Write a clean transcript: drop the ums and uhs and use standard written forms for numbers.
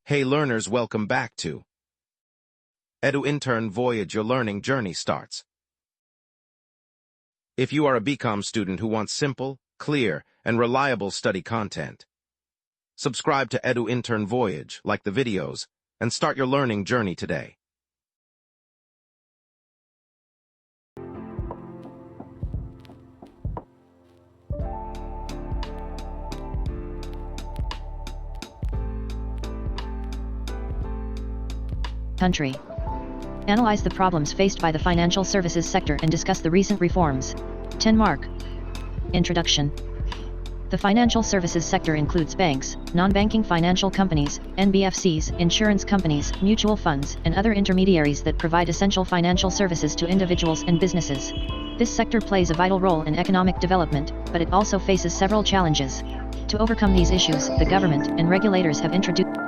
Hey learners, welcome back to Edu Intern Voyage. Your learning journey starts. If you are a BCom student who wants simple, clear, and reliable study content, subscribe to Edu Intern Voyage, like the videos, and start your learning journey today. Country. Analyze the problems faced by the financial services sector and discuss the recent reforms. 10 mark. Introduction. The financial services sector includes banks, non-banking financial companies, NBFCs, insurance companies, mutual funds, and other intermediaries that provide essential financial services to individuals and businesses. This sector plays a vital role in economic development, but it also faces several challenges. To overcome these issues, the government and regulators have introduced